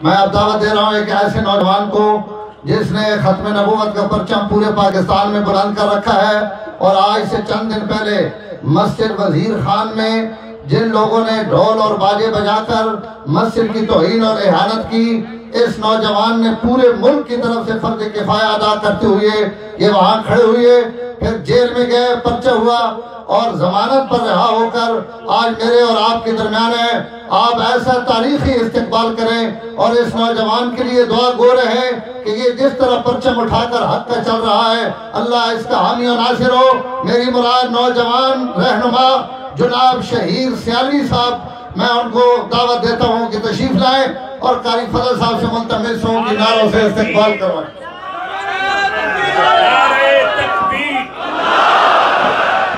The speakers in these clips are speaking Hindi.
मैं अब दावत दे रहा हूँ एक ऐसे नौजवान को जिसने खत्म नबूवत का परचम पूरे पाकिस्तान में बुलंद कर रखा है। और आज से चंद दिन पहले मस्जिद वजीर खान में जिन लोगों ने ढोल और बाजे बजाकर मस्जिद की तौहीन और इहानत की, इस नौजवान ने पूरे मुल्क की तरफ से फर्ज किफाया अदा करते हुए ये वहाँ खड़े हुए, फिर जेल में गए, पर्चा हुआ और जमानत पर रहा होकर आज मेरे और आपके दरमियान है। आप ऐसा तारीखी इस्तेकबाल करें और इस नौजवान के लिए दुआ गो रहे कि ये जिस तरह परचम उठाकर हक का चल रहा है, अल्लाह इसका हामी और नासिर हो। मेरी मुराद नौजवान रहनुमा जनाब शहीर सियालवी साहब, मैं उनको दावत देता हूँ कि तशरीफ लाएं और कारी फजल साहब से मुल्तमिस हूँ कि नारों से इस्तेकबाल करवाएं।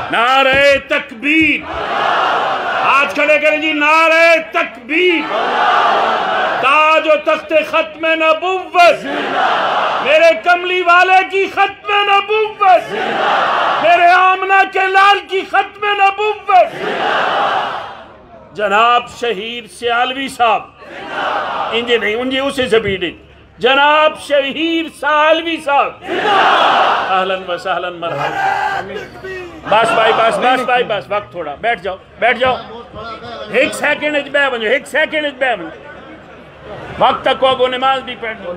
नारे तकबीर, आज खड़े करें जी, नारे तकबीर। ताज और तख्ते खत्म नबुव्वत, मेरे कमली वाले की खत्म नबुव्वत, मेरे आमना के लाल की खत्म नबुव्वत। जनाब शहीर सियालवी साहब, इंजे नहीं उनजे उसे सबीडे, जनाब शहीर सियालवी साहब, अहलन व सहलन मरहबा। बस भाई, बस बस भाई, बस वक्त थोड़ा, बैठ जाओ बैठ जाओ, एक सेकंड बह बनो, एक सेकंड बह बनो, वक्त तक को नमाज भी पढ़ लो।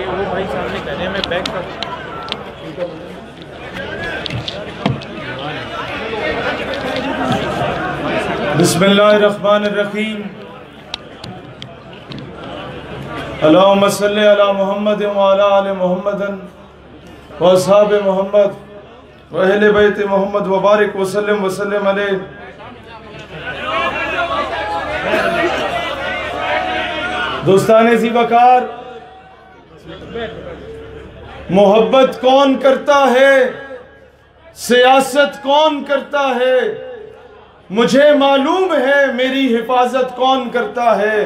वो भाई सामने कहने में बैक बिस्मिल्लाहिर्रहमानिर्रहीम, अल्लाहुम्मा सल्ली अला मुहम्मद व अला आलि मुहम्मदन व अस्हाबे मुहम्मद व अहले बैत मोहम्मद व बारिक वसल्लम वसल्लम अलैहि। दोस्ताने ज़ीवकार, मोहब्बत कौन करता है, सियासत कौन करता है, मुझे मालूम है मेरी हिफाजत कौन करता है।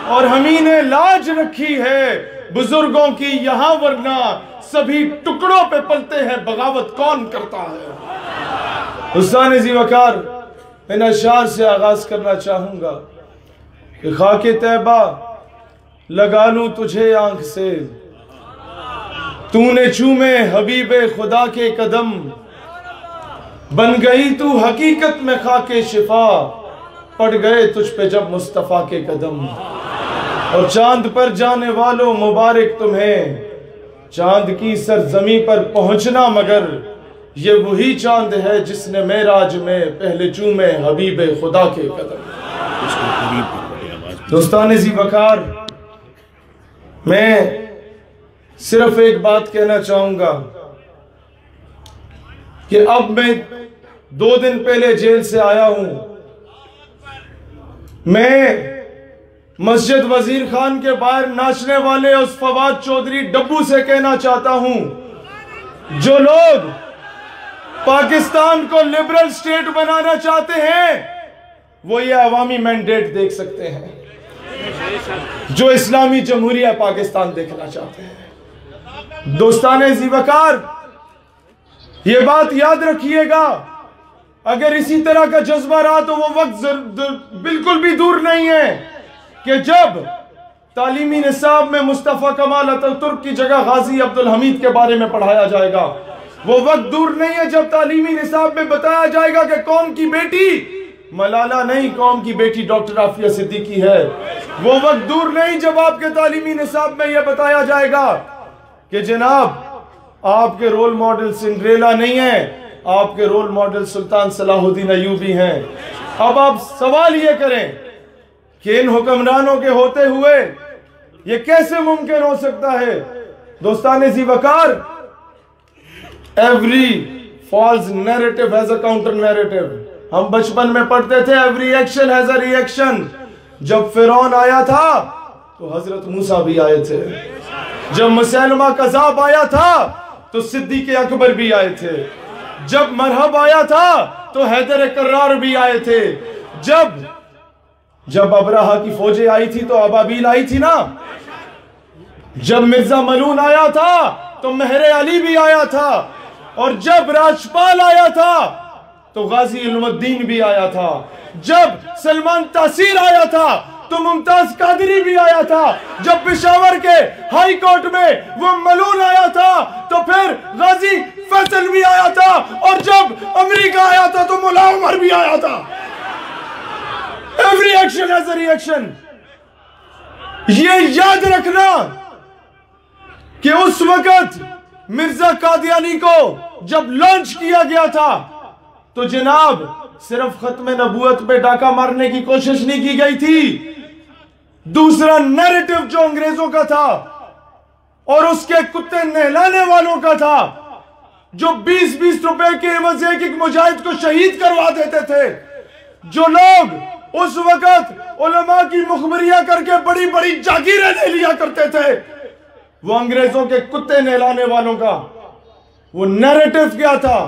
और हमी ने लाज रखी है बुजुर्गों की यहाँ, वरना सभी टुकड़ों पे पलते हैं, बगावत कौन करता है। हुस्साने ज़ीवकार, इन अशार से आगाज करना चाहूंगा कि खाके तैबा लगा लूं तुझे आंख से, तूने चूमे हबीबे खुदा के कदम, बन गई तू हकीकत में खाके शिफा, पड़ गए तुझ पे जब मुस्तफा के कदम। और चांद पर जाने वालों मुबारक तुम्हें, चांद की सरजमी पर पहुंचना, मगर ये वही चांद है जिसने मेराज में पहले चूमे हबीबे खुदा के कदम। दोस्ताने ज़ीवकार, मैं सिर्फ एक बात कहना चाहूंगा कि अब मैं 2 दिन पहले जेल से आया हूं। मैं मस्जिद वजीर खान के बाहर नाचने वाले उस फवाद चौधरी डब्बू से कहना चाहता हूं, जो लोग पाकिस्तान को लिबरल स्टेट बनाना चाहते हैं, वो ये अवामी मैंडेट देख सकते हैं। जो इस्लामी जमहूरिया पाकिस्तान देखना चाहते हैं, दोस्ताने ज़ीवकार, ये बात याद रखिएगा, अगर इसी तरह का जज्बा रहा तो वो वक्त बिल्कुल भी दूर नहीं है कि जब तालीमी निसाब में मुस्तफ़ा कमाल अतातुर्क की जगह गाजी अब्दुल हमीद के बारे में पढ़ाया जाएगा। वो वक्त दूर नहीं है जब तालीमी निसाब में बताया जाएगा कि कौम की बेटी मलाला नहीं, कौम की बेटी डॉक्टर आफिया सिद्दीकी है। वो वक्त दूर नहीं जब आपके तालीमी निसाब में यह बताया जाएगा कि जनाब आपके रोल मॉडल सिंड्रेला नहीं है, आपके रोल मॉडल सुल्तान सलाहुद्दीन अय्यूबी हैं। अब आप सवाल ये करें कि इन हुक्मरानों के होते हुए ये कैसे मुमकिन हो सकता है। दोस्ताने ज़ीवकार, every false narrative has a counter narrative. हम बचपन में पढ़ते थे, every action has a reaction. जब फिरौन आया था तो हजरत मूसा भी आए थे, जब मुसैलमा कज़ाब आया था तो सिद्दीक़ अकबर भी आए थे, जब मरहब आया था तो हैदर कर्रार भी आए थे, जब अबराहा की फौजें आई थी तो अबाबील आई थी ना, जब मिर्जा मलून आया था तो महरे अली भी आया था, और जब राजपाल आया था तो गाजी इल्मुद्दीन भी आया था, जब सलमान तासीर आया था तो मुमताज कादरी भी आया था। जब पेशावर के हाई कोर्ट में वो मलून आया था तो फिर गाजी फैसल भी आया था, और जब अमेरिका आया था तो मुल्ला उमर भी आया था। Every action has a reaction. ये याद रखना कि उस वक्त मिर्जा कादियानी को जब लॉन्च किया गया था तो जनाब सिर्फ खत्म नबूवत पे डाका मारने की कोशिश नहीं की गई थी। दूसरा नैरेटिव जो अंग्रेजों का था और उसके कुत्ते नहलाने वालों का था, जो 20-20 रुपए के एवज एक मुजाहिद को शहीद करवा देते थे, जो लोग उस वक्त उलमा की मुखबरियां करके बड़ी बड़ी जागीरें ले लिया करते थे, वो अंग्रेजों के कुत्ते नहलाने वालों का वो नैरेटिव क्या था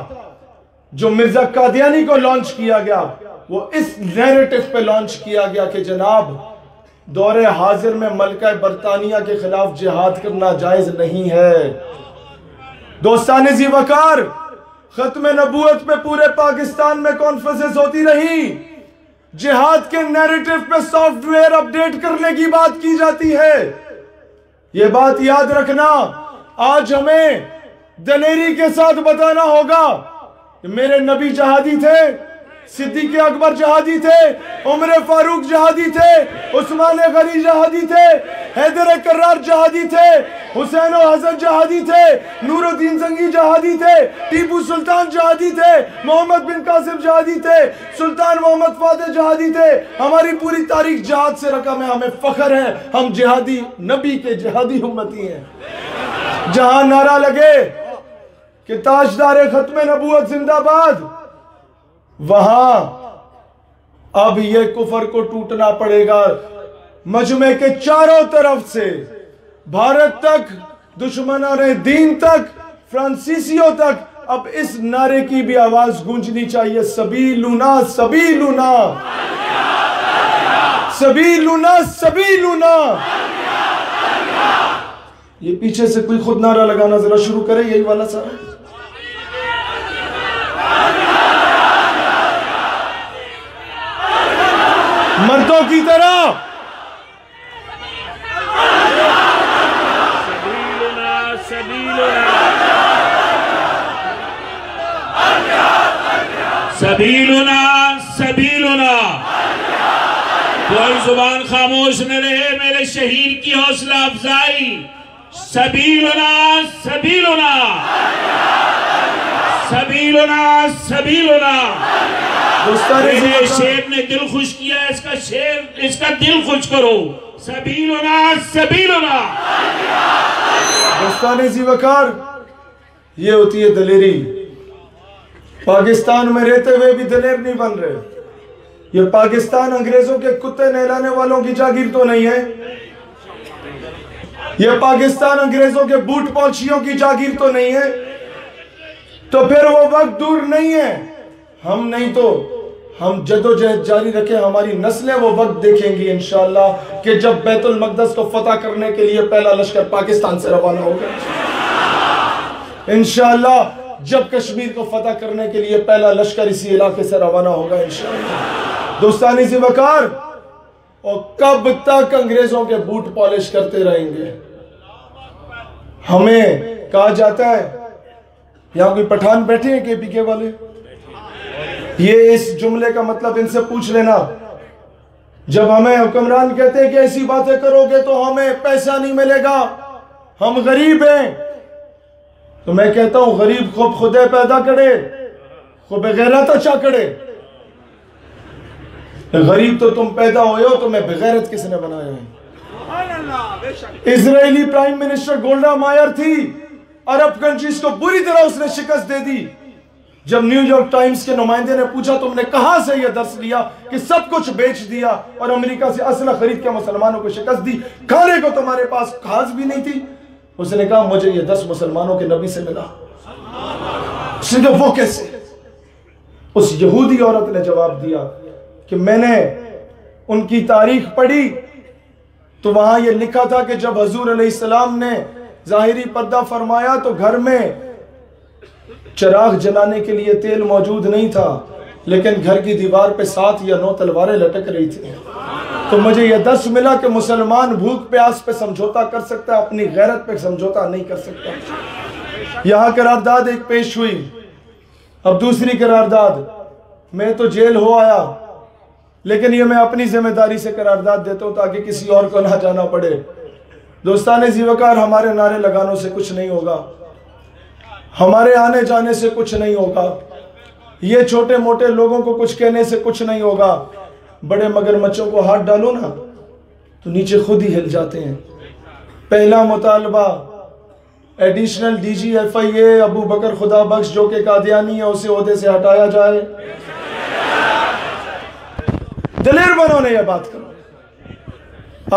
जो मिर्जा कादियानी को लॉन्च किया गया। वो इस नैरेटिव पे लॉन्च किया गया कि जनाब दौरे हाजिर में मलका बरतानिया के खिलाफ जिहाद करना जायज नहीं है। दोस्ताने जी वकार, खत्म नबूवत पे पूरे पाकिस्तान में कॉन्फ्रेंसेस होती रही, जिहाद के नैरेटिव पे सॉफ्टवेयर अपडेट करने की बात की जाती है। ये बात याद रखना, आज हमें दलेरी के साथ बताना होगा कि मेरे नबी जहादी थे, सिद्दीक़ अकबर जहादी थे, उमर फारूक जहादी थे, उस्मान गनी जहादी थे, हैदर कर्रार जहादी थे, हुसैन हसन जहादी थे, नूरुद्दीन जंगी जहादी थे, टीपू सुल्तान जहादी थे, मोहम्मद बिन कासिम जहादी थे, सुल्तान मोहम्मद फातेह जहादी थे। हमारी पूरी तारीख जहाद से रकम है, हमें फख्र है, हम जिहादी नबी के जिहादी उम्मती हैं। जहां नारा लगे कि ताजदार खत्म नबूवत जिंदाबाद, वहां अब ये कुफर को टूटना पड़ेगा। मजमे के चारों तरफ से, भारत तक, दुश्मनों ने दीन तक, फ्रांसीसियों तक, अब इस नारे की भी आवाज गूंजनी चाहिए, सबीलुना सबीलुना सबीलुना सबीलुना। ये पीछे से कोई खुद नारा लगाना जरा शुरू करे, यही वाला सारा। मर्दों की तरह सबीलुना सबीलुना। कोई जुबान खामोश न रहे मेरे शहीद की हौसला अफजाई। सबीलुना सबीलुना सबीलुना सबीलुना। मेरे शेर ने दिल खुश किया, इसका शेर, इसका दिल खुश करो। सबीलुना सबीलुना। दोस्ताने जी वकार, ये होती है दलेरी। पाकिस्तान में रहते हुए भी दलेर नहीं बन रहे। ये पाकिस्तान अंग्रेजों के कुत्ते नहलाने वालों की जागीर तो नहीं है। ये पाकिस्तान अंग्रेजों के बूट पॉलिशियों की जागीर तो नहीं है। तो फिर वो वक्त दूर नहीं है, हम नहीं तो हम जदोजहद जारी रखें, हमारी नस्लें वो वक्त देखेंगी इंशाअल्लाह कि जब बैतुल मक़दस को फतह करने के लिए पहला लश्कर पाकिस्तान से रवाना होगा। इंशाअल्लाह जब कश्मीर को फतह करने के लिए पहला लश्कर इसी इलाके से रवाना होगा इंशाअल्लाह। दोस्तानी ज़ी वकार, और कब तक अंग्रेजों के बूट पॉलिश करते रहेंगे? हमें कहा जाता है, यहां कोई पठान बैठे हैं केपीके वाले, ये इस जुमले का मतलब इनसे पूछ लेना। जब हमें हुक्मरान कहते हैं कि ऐसी बातें करोगे तो हमें पैसा नहीं मिलेगा, हम गरीब हैं, तो मैं कहता हूं गरीब खूब खुदे पैदा करे, खूब बेगैरत अच्छा करे। गरीब तो तुम पैदा हुए हो, तुम्हें बेगैरत किसने बनाया है? इजरायली प्राइम मिनिस्टर गोल्डा मायर थी, अरब कंट्रीज को बुरी तरह उसने शिकस्त दे दी। जब न्यूयॉर्क टाइम्स के नुमाइंदे ने पूछा तुमने कहां से यह दर्स लिया कि सब कुछ बेच दिया और अमेरिका से असला खरीद के मुसलमानों को शिकस्त दी, खाने को तुम्हारे पास खास भी नहीं थी। उसने कहा मुझे यह 10 मुसलमानों के नबी से मिला। उसने वो कैसे? उस यहूदी औरत ने जवाब दिया कि मैंने उनकी तारीख पढ़ी तो वहां यह लिखा था कि जब हजूर अलैहिस्सलाम ने जाहिरी पर्दा फरमाया तो घर में चिराग जलाने के लिए तेल मौजूद नहीं था, लेकिन घर की दीवार पे 7 या 9 तलवारें लटक रही थी। तो मुझे यह दर्श मिला कि मुसलमान भूख प्यास पे समझौता कर सकता है, अपनी गैरत पे समझौता नहीं कर सकता। यहां करारदाद एक पेश हुई, अब दूसरी करारदाद। मैं तो जेल हो आया, लेकिन ये मैं अपनी जिम्मेदारी से करारदाद देता हूं ताकि किसी और को ना जाना पड़े। दोस्ताने ज़ीवकार, हमारे नारे लगानों से कुछ नहीं होगा, हमारे आने जाने से कुछ नहीं होगा, ये छोटे मोटे लोगों को कुछ कहने से कुछ नहीं होगा। बड़े मगरमच्छों को हाथ डालो ना तो नीचे खुद ही हिल जाते हैं। पहला मुतालबा, एडिशनल DGFIA अबू बकर खुदा बख्श जो कि कादियानी है, उसे ओहदे से हटाया जाए। दलेर बनो ने यह बात करो।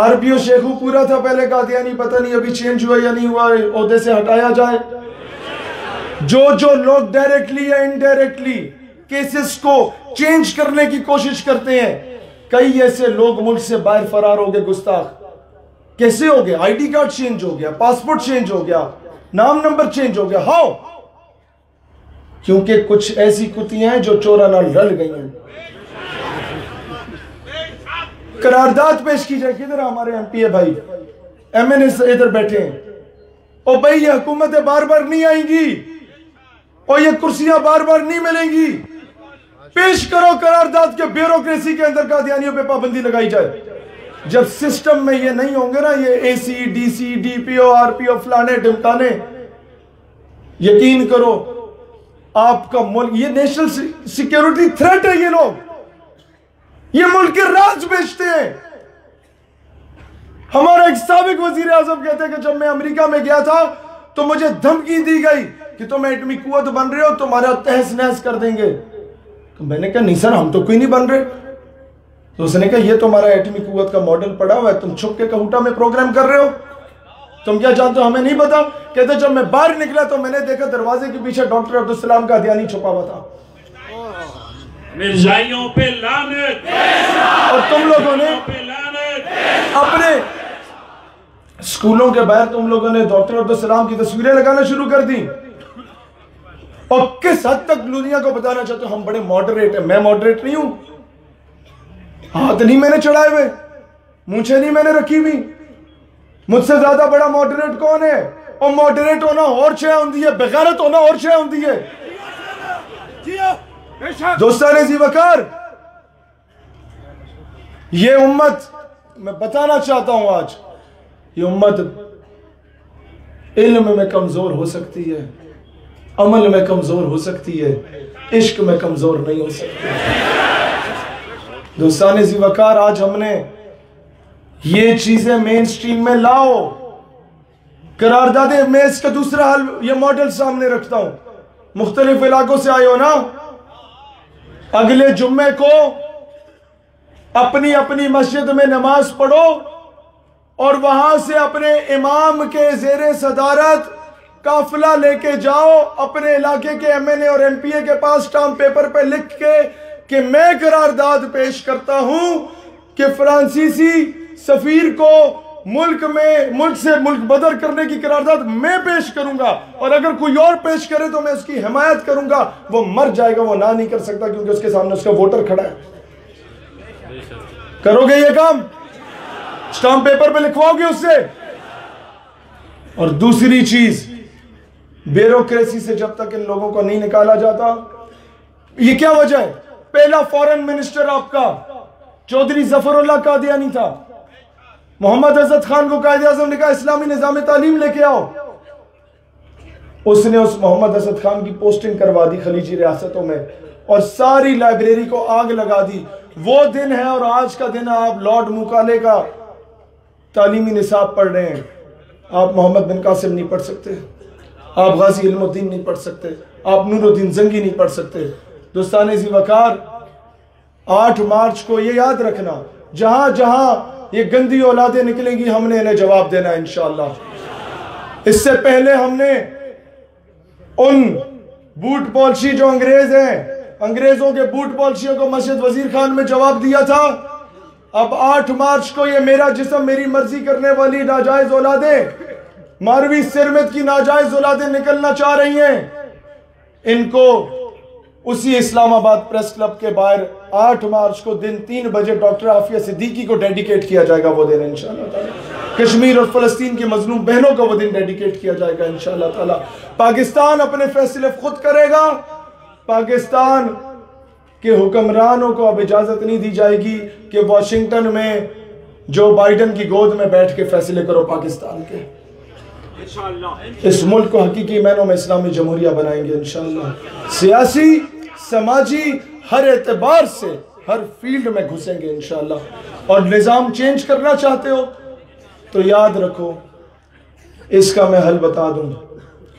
RPO शेखू पूरा था पहले कादियानी, पता नहीं अभी चेंज हुआ या नहीं हुआ, ओहदे से हटाया जाए। जो लोग डायरेक्टली या इनडायरेक्टली केसेस को चेंज करने की कोशिश करते हैं, कई ऐसे लोग मुल्क से बाहर फरार हो गए, गुस्ताख। कैसे हो गए? ID कार्ड चेंज हो गया, पासपोर्ट चेंज हो गया, नाम नंबर चेंज हो गया। हाउ? क्योंकि कुछ ऐसी कुतियां हैं जो चोराना रल गई हैं। करारदाद पेश की जाए। किधर हमारे MP भाई, MNA इधर बैठे हैं। ओ भाई, ये हुकूमतें बार बार नहीं आएंगी और ये कुर्सियां बार बार नहीं मिलेंगी। पेश करो करारदाद के ब्यूरोक्रेसी के अंदर कादियानियों पे पाबंदी लगाई जाए। जब सिस्टम में ये नहीं होंगे ना, ये AC, DC, DPO, RPO फलाने ढिमकाने, यकीन करो आपका मुल्क, ये नेशनल सिक्योरिटी थ्रेट है। ये लोग ये मुल्क के राज बेचते हैं। हमारा एक साबिक वजीर आजम कहते हैं कि जब मैं अमेरिका में गया था तो मुझे धमकी दी गई कि तुम एटमी कुव्वत बन रहे हो, तुम्हारा तहस नहस कर देंगे। तो मैंने कहा नहीं सर, हम तो कोई नहीं बन रहे। तो उसने कहा ये तुम्हारा एटमी कुव्वत का मॉडल पड़ा हुआ है, तुम छुप के कहूटा में प्रोग्राम कर रहे हो, तुम क्या जानते हो? हमें नहीं पता। कहते जब मैं बाहर निकला तो मैंने देखा दरवाजे के पीछे डॉक्टर अब्दुल सलाम का कादियानी छुपा हुआ था। मिर्जाइयों पे लानत। और तुम लोगों ने अपने स्कूलों के बाहर तुम लोगों ने डॉक्टर अब्दुल सलाम की तस्वीरें लगाना शुरू कर दी। और किस हद तक दुनिया को बताना चाहते हो हम बड़े मॉडरेट हैं। मैं मॉडरेट नहीं हूं, हाथ नहीं मैंने चढ़ाए हुए, मूंछें नहीं मैंने रखी हुई। मुझसे ज्यादा बड़ा मॉडरेट कौन है? और मॉडरेट होना और शय होती है, बेगैरत होना और शय होती है। दोस्ताने ज़ीवकार, ये उम्मत, मैं बताना चाहता हूं आज, ये उम्मत इल्म में कमजोर हो सकती है, अमल में कमजोर हो सकती है, इश्क में कमजोर नहीं हो सकती। दोस्ताने ज़ीवकार, आज हमने ये चीजें मेन स्ट्रीम में लाओ। करारदादे, मैं इसका दूसरा हल, ये मॉडल सामने रखता हूं। मुख्तलिफ इलाकों से आए हो ना, अगले जुम्मे को अपनी अपनी मस्जिद में नमाज पढ़ो और वहां से अपने इमाम के जेरे सदारत काफिला लेके जाओ अपने इलाके के MNA और MPA के पास, स्टाम्प पेपर पे लिख के कि मैं करारदाद पेश करता हूं कि फ्रांसीसी सफीर को मुल्क से मुल्क बदर करने की करारदाद मैं पेश करूंगा, और अगर कोई और पेश करे तो मैं उसकी हिमायत करूंगा। वो मर जाएगा, वो ना नहीं कर सकता क्योंकि उसके सामने उसका वोटर खड़ा है। करोगे ये काम? स्टाम्प पेपर पे लिखवाओगे उससे? और दूसरी चीज, ब्यूरोक्रेसी से जब तक इन लोगों को नहीं निकाला जाता, ये क्या वजह है? पहला फॉरेन मिनिस्टर आपका चौधरी जफरुल्लाह कादियानी था। मोहम्मद अजहर खान को कायदे आज़म ने कहा इस्लामी निज़ाम तालीम लेके आओ, उसने उस मोहम्मद अजहर खान की पोस्टिंग करवा दी खलीजी रियासतों में और सारी लाइब्रेरी को आग लगा दी। वो दिन है और आज का दिन है, आप लॉर्ड मुकाले का तालीमी निसाब पढ़ रहे हैं। आप मोहम्मद बिन कासिम नहीं पढ़ सकते, आप गाजी इल्मुद्दीन नहीं पढ़ सकते, आप नूरुद्दीन जंगी नहीं पढ़ सकते। दोस्ताने ज़ीवकार, 8 मार्च को ये याद रखना, जहां जहां ये गंदी औलादें निकलेंगी हमने इन्हें जवाब देना है इंशाअल्लाह। इससे पहले हमने उन बूट पॉलिसी जो अंग्रेज हैं, अंग्रेजों के बूट पॉलिसियों को मस्जिद वजीर खान में जवाब दिया था। अब 8 मार्च को ये मेरा जिस्म मेरी मर्जी करने वाली नाजायज औलादें, मारवी सिरमत की नाजायज औलादें निकलना चाह रही हैं, इनको उसी इस्लामाबाद प्रेस क्लब के बाहर 8 मार्च को दिन 3 बजे डॉक्टर आफिया सिद्दीकी को डेडिकेट किया जाएगा वो दिन इंशाअल्लाह ताला। कश्मीर और फ़लस्तीन की मजलूम बहनों को वो दिन डेडिकेट किया जाएगा इंशाअल्लाह ताला। पाकिस्तान अपने फैसले खुद करेगा। पाकिस्तान के हुक्मरानों को अब इजाज़त नहीं दी जाएगी कि वाशिंगटन में जो बाइडन की गोद में बैठ के फैसले करो पाकिस्तान के। इस मुल्क को हकीकी मायनों में इस्लामी जमहूरिया बनाएंगे इंशाअल्लाह। सियासी, समाजी, हर एतबार से हर फील्ड में घुसेंगे इंशाअल्लाह। और निज़ाम चेंज करना चाहते हो तो याद रखो, इसका मैं हल बता दूं,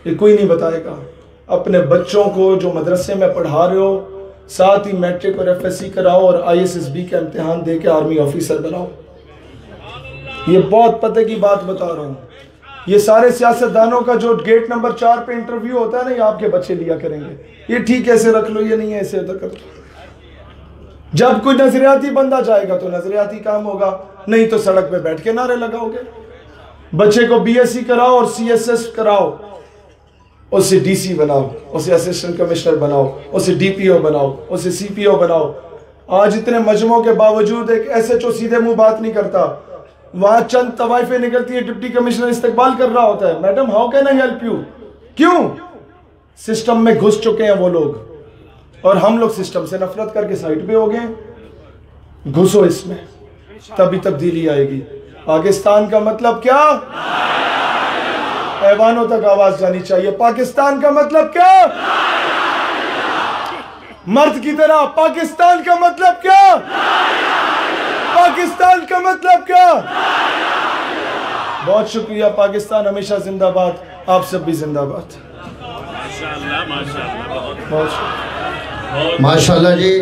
ये कोई नहीं बताएगा। अपने बच्चों को जो मदरसे में पढ़ा रहे हो, साथ ही मैट्रिक और FSC कराओ और ISSB का इम्तिहान दे के आर्मी ऑफिसर बनाओ। ये बहुत पते की बात बता रहा हूँ। ये सारे सियासतदानों का जो गेट नंबर 4 पे इंटरव्यू होता है ना, ये आपके बच्चे लिया करेंगे, ये ठीक ऐसे रख लो, ये नहीं है ऐसे कर लो। जब कोई नजरियाती बंदा जाएगा तो नजरियाती काम होगा, नहीं तो सड़क पे बैठ के नारे लगाओगे। बच्चे को BSc कराओ और CSS कराओ, उसे DC बनाओ, उसे असिस्टेंट कमिश्नर बनाओ, उसे DPO बनाओ, उसे CPO बनाओ। आज इतने मजमों के बावजूद एक SHO सीधे मुंह बात नहीं करता। वहां चंद तवाइफें निकलती है, डिप्टी कमिश्नर इस्तकबाल कर रहा होता है, madam how can I help you. क्यों? सिस्टम में घुस चुके हैं वो लोग, और हम लोग सिस्टम से नफरत करके साइड पे हो गए। घुसो इसमें, तभी तब्दीली आएगी। पाकिस्तान का मतलब क्या? ऐवानों तक आवाज जानी चाहिए। पाकिस्तान का मतलब क्या? मर्द की तरह, पाकिस्तान का मतलब क्या? पाकिस्तान का मतलब क्या? बहुत शुक्रिया। पाकिस्तान हमेशा जिंदाबाद, आप सब भी जिंदाबाद। माशाअल्लाह, माशाअल्लाह, बहुत माशाअल्लाह जी।